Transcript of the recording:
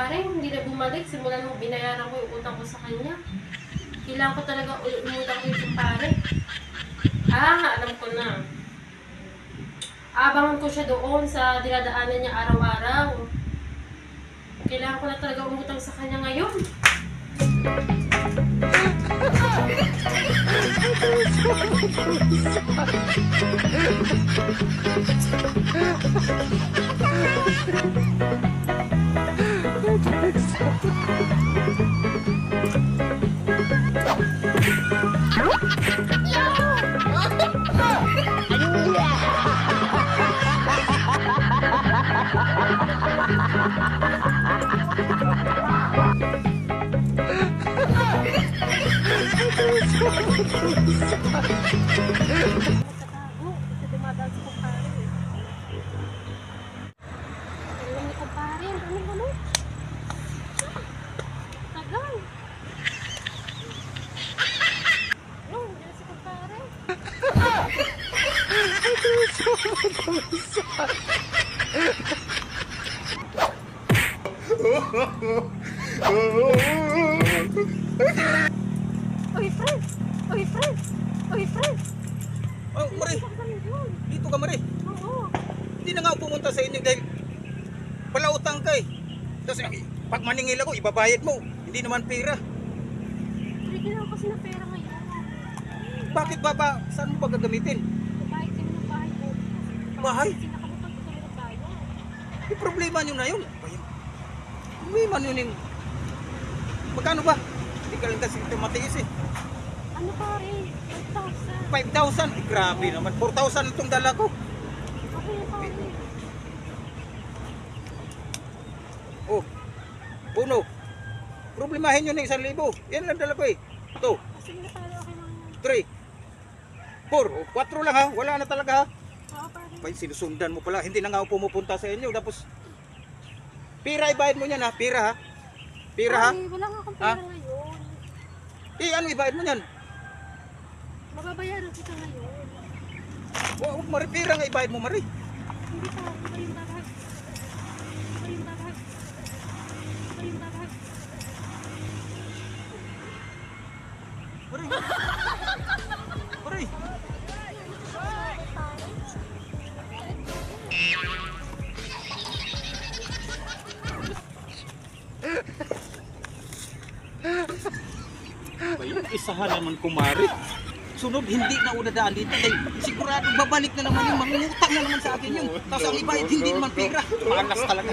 kumpare, hindi na bumalik. Simula nung binayaran ko yung utang ko sa kanya. Kailangan ko talaga umutang ko yung kumpare. Alam ko na. Abangan ko siya doon sa dinadaanan niya araw-araw. Kailangan ko na talaga umutang sa kanya ngayon. Dumadaan sa kumpare. Alam ni kumpare, ang daming ano. Tagal. No, hindi si kumpare. Oy, friend! Oy, friend! Oy, friend! Oh, Mari! Dito ka, Mari! Oo. Hindi na nga ako pumunta sa inyo dahil palautang ka eh. Tapos pag maningil ako, ibabayad mo. Hindi naman pera. Hindi lang kasi na pera ngayon. Bakit ba? Saan mo ba gagamitin? Bahay kami ng bahay ko. Bahay? Sinakabutang ko kami ng bayo. Yung problema nyo na yun. Problema nyo yung... Magkano ba? Hindi ka lang kasi matiis eh. Ano pare? 5,000. 5,000? Eh, grabe naman. 4,000 itong dala ko. Okay na pare. Oh, puno. Problemahin nyo na 1,000. Yan lang dala ko eh. Ito, Sige na pare, okay lang yan. 3, 4 lang ha. Wala na talaga ha. Oo pare. Ay, sinusundan mo pala. Hindi na nga ako pumupunta sa inyo. Tapos, pira ibayad mo yan ha. Pira ha. Pira ha. Pare, wala nga akong pera ngayon. Eh, ano ibayad mo yan? Mababayaran kita ngayon. Huwag Mari, pira nga ibayad mo Mari. Hindi pa, iba yung babag. Iba yung babag. Iba yung babag. Mari. Mari. Ayun, isahan naman kumari. Sunod, hindi na unadaan dito. Dahil sigurado babalik na naman yung mangungutang na naman sa akin yun. Tapos ang ibayad, hindi naman pera. Malas talaga.